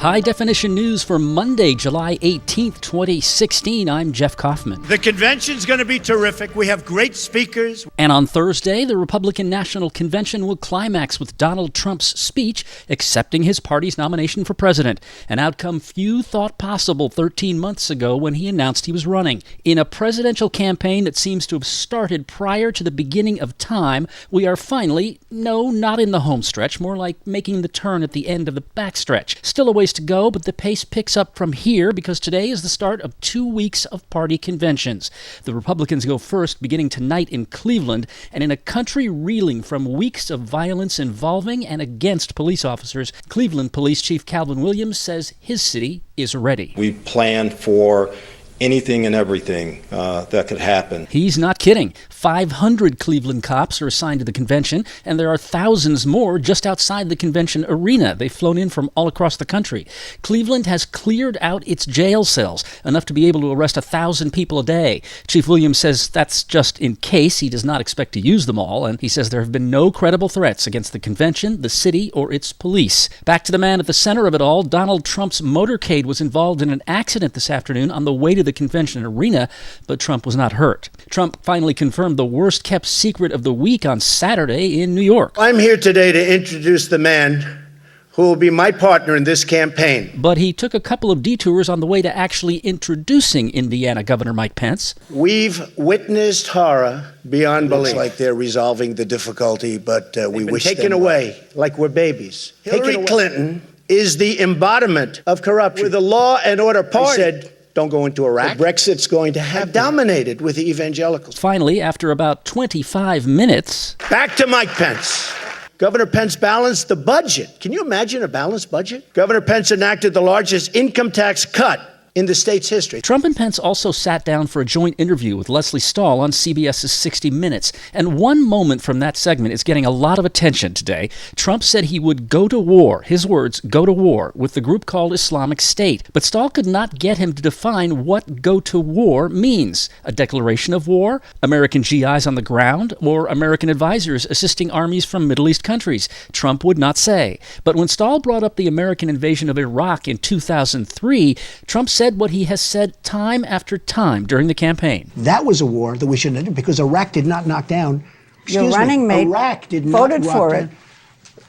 High-definition news for Monday, July 18th, 2016. I'm Jeff Kaufman. The convention's going to be terrific. We have great speakers. And on Thursday, the Republican National Convention will climax with Donald Trump's speech accepting his party's nomination for president, an outcome few thought possible 13 months ago when he announced he was running. In a presidential campaign that seems to have started prior to the beginning of time, we are finally, no, not in the home stretch, more like making the turn at the end of the backstretch. Still a ways to go, but the pace picks up from here because today is the start of 2 weeks of party conventions. The Republicans go first, beginning tonight in Cleveland, and in a country reeling from weeks of violence involving and against police officers, Cleveland Police Chief Calvin Williams says his city is ready. We planned for anything and everything that could happen. He's not kidding. 500 Cleveland cops are assigned to the convention, and there are thousands more just outside the convention arena. They've flown in from all across the country. Cleveland has cleared out its jail cells, enough to be able to arrest 1,000 people a day. Chief Williams says that's just in case. He does not expect to use them all, and he says there have been no credible threats against the convention, the city, or its police. Back to the man at the center of it all, Donald Trump's motorcade was involved in an accident this afternoon on the way to the convention arena, but Trump was not hurt. Trump finally confirmed the worst-kept secret of the week on Saturday in New York. I'm here today to introduce the man who will be my partner in this campaign. But he took a couple of detours on the way to actually introducing Indiana Governor Mike Pence. We've witnessed horror beyond belief. Looks like they're resolving the difficulty, but we wish them taken away like we're babies. Hillary Clinton is the embodiment of corruption. With a law and order party said, don't go into Iraq. Brexit's going to happen. Dominated with the evangelicals. Finally, after about 25 minutes... Back to Mike Pence. Governor Pence balanced the budget. Can you imagine a balanced budget? Governor Pence enacted the largest income tax cut in the state's history. Trump and Pence also sat down for a joint interview with Leslie Stahl on CBS's 60 Minutes. And one moment from that segment is getting a lot of attention today. Trump said he would go to war, his words, go to war, with the group called Islamic State. But Stahl could not get him to define what go to war means. A declaration of war? American GIs on the ground? Or American advisors assisting armies from Middle East countries? Trump would not say. But when Stahl brought up the American invasion of Iraq in 2003, Trump said what he has said time after time during the campaign. That was a war that we shouldn't have, because Iraq did not knock down. Your running mate Iraq did voted not for down. it.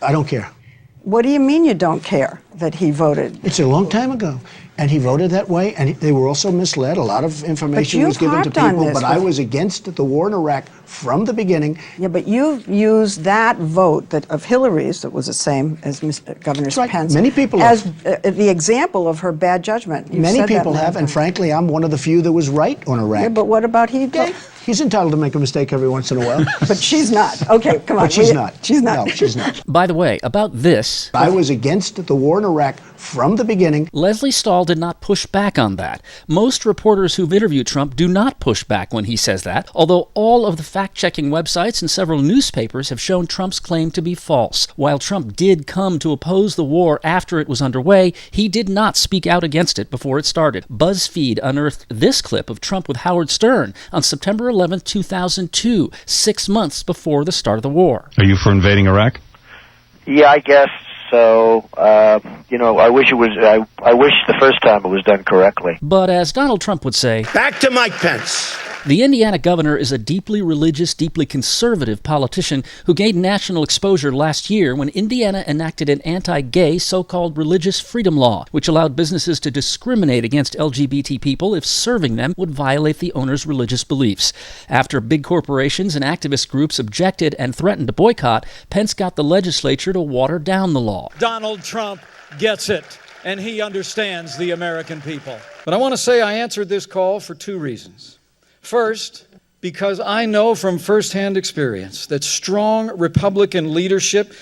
I don't care. What do you mean you don't care that he voted? It's a long time ago. And he voted that way, and they were also misled. A lot of information was given to people, but I was against the war in Iraq from the beginning. Yeah, but you used that vote of Hillary's, that was the same as Governor Pence, many people as the example of her bad judgment. Many people have, and frankly, I'm one of the few that was right on Iraq. Yeah, but what about he? He's entitled to make a mistake every once in a while. But she's not. Okay, come on. But she's not. She's not. No, she's not. By the way, about this... I was against the war in Iraq from the beginning. Leslie Stahl did not push back on that. Most reporters who've interviewed Trump do not push back when he says that, although all of the fact-checking websites and several newspapers have shown Trump's claim to be false. While Trump did come to oppose the war after it was underway, he did not speak out against it before it started. BuzzFeed unearthed this clip of Trump with Howard Stern on September 11, 2002, 6 months before the start of the war. Are you for invading Iraq? Yeah, I guess so. I wish it was. I wish the first time it was done correctly. But as Donald Trump would say, back to Mike Pence. The Indiana governor is a deeply religious, deeply conservative politician who gained national exposure last year when Indiana enacted an anti-gay so-called religious freedom law, which allowed businesses to discriminate against LGBT people if serving them would violate the owner's religious beliefs. After big corporations and activist groups objected and threatened to boycott, Pence got the legislature to water down the law. Donald Trump gets it, and he understands the American people. But I want to say I answered this call for two reasons. First, because I know from firsthand experience that strong Republican leadership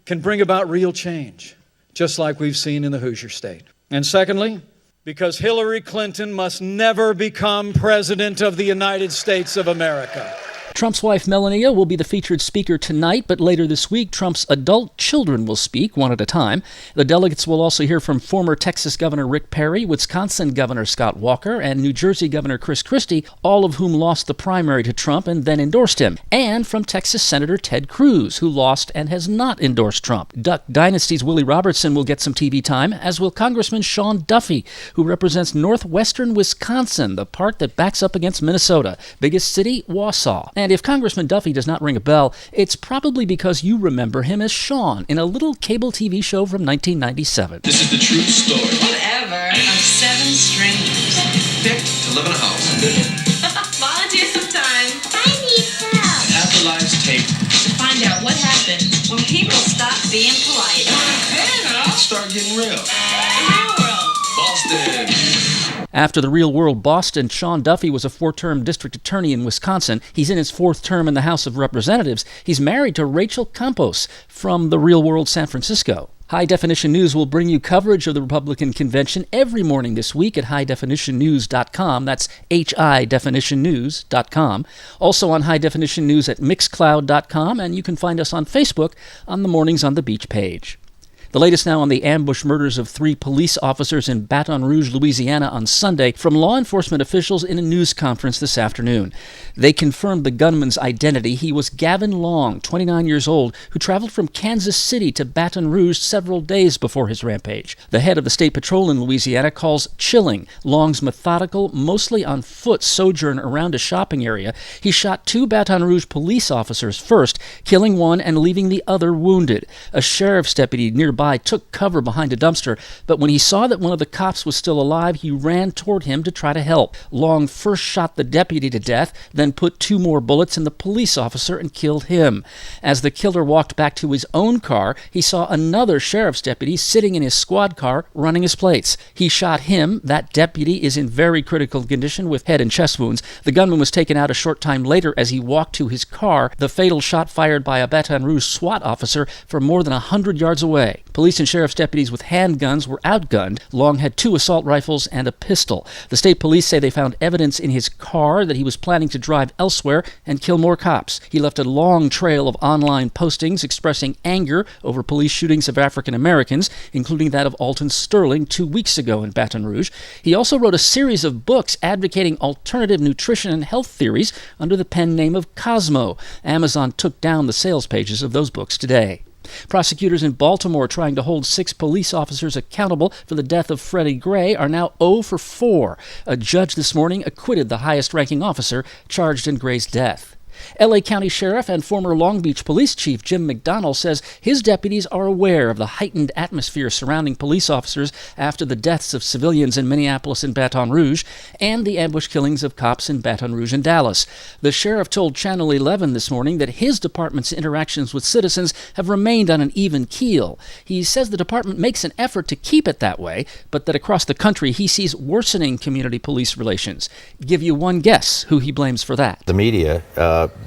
can bring about real change, just like we've seen in the Hoosier State. And secondly, because Hillary Clinton must never become President of the United States of America. Trump's wife, Melania, will be the featured speaker tonight, but later this week, Trump's adult children will speak one at a time. The delegates will also hear from former Texas Governor Rick Perry, Wisconsin Governor Scott Walker, and New Jersey Governor Chris Christie, all of whom lost the primary to Trump and then endorsed him, and from Texas Senator Ted Cruz, who lost and has not endorsed Trump. Duck Dynasty's Willie Robertson will get some TV time, as will Congressman Sean Duffy, who represents northwestern Wisconsin, the part that backs up against Minnesota. Biggest city, Wausau. And if Congressman Duffy does not ring a bell, it's probably because you remember him as Sean in a little cable TV show from 1997. This is the true story. Whatever. Of 7 strangers Picked to live in a house. volunteer some time I need help. And have the lives taped. to find out what happened when people stop being polite. Start getting real. The real world. Boston. After the Real World Boston, Sean Duffy was a 4-term district attorney in Wisconsin. He's in his 4th term in the House of Representatives. He's married to Rachel Campos from the Real World San Francisco. High Definition News will bring you coverage of the Republican convention every morning this week at highdefinitionnews.com. That's highdefinitionnews.com. Also on High Definition News at mixcloud.com, and you can find us on Facebook on the Mornings on the Beach page. The latest now on the ambush murders of 3 police officers in Baton Rouge, Louisiana on Sunday from law enforcement officials in a news conference this afternoon. They confirmed the gunman's identity. He was Gavin Long, 29 years old, who traveled from Kansas City to Baton Rouge several days before his rampage. The head of the state patrol in Louisiana calls chilling Long's methodical, mostly on foot sojourn around a shopping area. He shot 2 Baton Rouge police officers first, killing one and leaving the other wounded. A sheriff's deputy nearby took cover behind a dumpster, but when he saw that one of the cops was still alive, he ran toward him to try to help. Long first shot the deputy to death, then put 2 more bullets in the police officer and killed him. As the killer walked back to his own car, he saw another sheriff's deputy sitting in his squad car running his plates. He shot him. That deputy is in very critical condition with head and chest wounds. The gunman was taken out a short time later as he walked to his car. The fatal shot fired by a Baton Rouge SWAT officer from more than 100 yards away. Police and sheriff's deputies with handguns were outgunned. Long had 2 assault rifles and a pistol. The state police say they found evidence in his car that he was planning to drive elsewhere and kill more cops. He left a long trail of online postings expressing anger over police shootings of African Americans, including that of Alton Sterling 2 weeks ago in Baton Rouge. He also wrote a series of books advocating alternative nutrition and health theories under the pen name of Cosmo. Amazon took down the sales pages of those books today. Prosecutors in Baltimore trying to hold 6 police officers accountable for the death of Freddie Gray are now 0 for 4. A judge this morning acquitted the highest-ranking officer charged in Gray's death. L.A. County Sheriff and former Long Beach Police Chief Jim McDonnell says his deputies are aware of the heightened atmosphere surrounding police officers after the deaths of civilians in Minneapolis and Baton Rouge and the ambush killings of cops in Baton Rouge and Dallas. The sheriff told Channel 11 this morning that his department's interactions with citizens have remained on an even keel. He says the department makes an effort to keep it that way, but that across the country he sees worsening community-police relations. Give you one guess who he blames for that. The media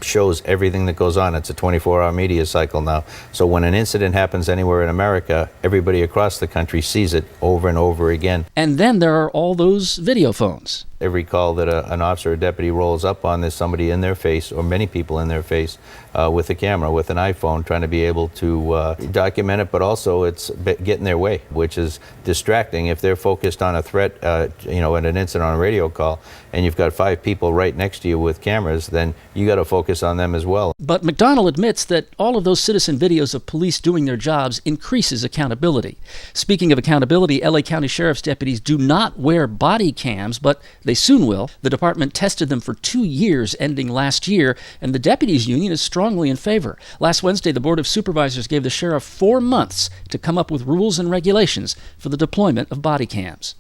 shows everything that goes on. It's a 24-hour media cycle now. So when an incident happens anywhere in America, everybody across the country sees it over and over again. And then there are all those video phones. Every call that an officer or deputy rolls up on, there's somebody in their face, or many people in their face, with a camera, with an iPhone, trying to be able to document it, but also it's getting their way, which is distracting. If they're focused on a threat, in an incident on a radio call, and you've got 5 people right next to you with cameras, then you got to focus on them as well. But McDonnell admits that all of those citizen videos of police doing their jobs increases accountability. Speaking of accountability, L.A. County Sheriff's deputies do not wear body cams, but they soon will. The department tested them for 2 years, ending last year, and the deputies union is strongly in favor. Last Wednesday, the Board of Supervisors gave the sheriff 4 months to come up with rules and regulations for the deployment of body cams.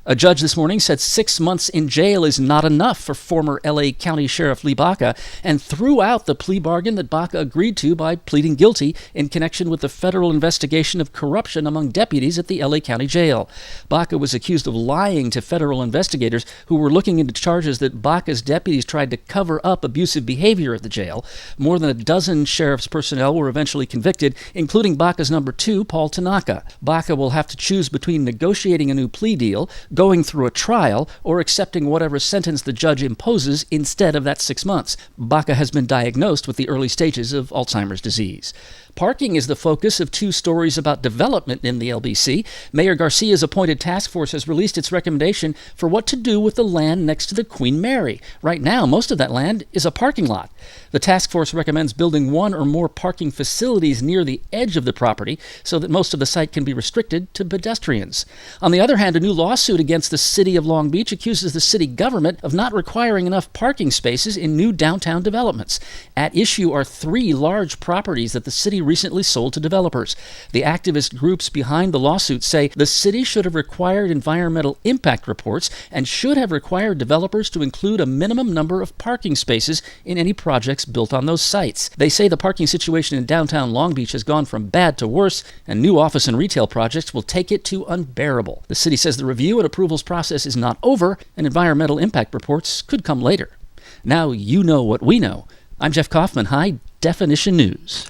A judge this morning said 6 months in jail is not enough for former L.A. County Sheriff Lee Baca and threw out the plea bargain that Baca agreed to by pleading guilty in connection with the federal investigation of corruption among deputies at the L.A. County Jail. Baca was accused of lying to federal investigators who were looking into charges that Baca's deputies tried to cover up abusive behavior at the jail. More than a dozen sheriff's personnel were eventually convicted, including Baca's number 2, Paul Tanaka. Baca will have to choose between negotiating a new plea deal, going through a trial, or accepting whatever sentence the judge imposes instead of that 6 months. Baca has been diagnosed with the early stages of Alzheimer's disease. Parking is the focus of 2 stories about development in the LBC. Mayor Garcia's appointed task force has released its recommendation for what to do with the land next to the Queen Mary. Right now, most of that land is a parking lot. The task force recommends building 1 or more parking facilities near the edge of the property so that most of the site can be restricted to pedestrians. On the other hand, a new lawsuit against the city of Long Beach accuses the city government of not requiring enough parking spaces in new downtown developments. At issue are 3 large properties that the city recently sold to developers. The activist groups behind the lawsuit say the city should have required environmental impact reports and should have required developers to include a minimum number of parking spaces in any projects built on those sites. They say the parking situation in downtown Long Beach has gone from bad to worse, and new office and retail projects will take it to unbearable. The city says the review and approvals process is not over, and environmental impact reports could come later. Now you know what we know. I'm Jeff Kaufman, High Definition News.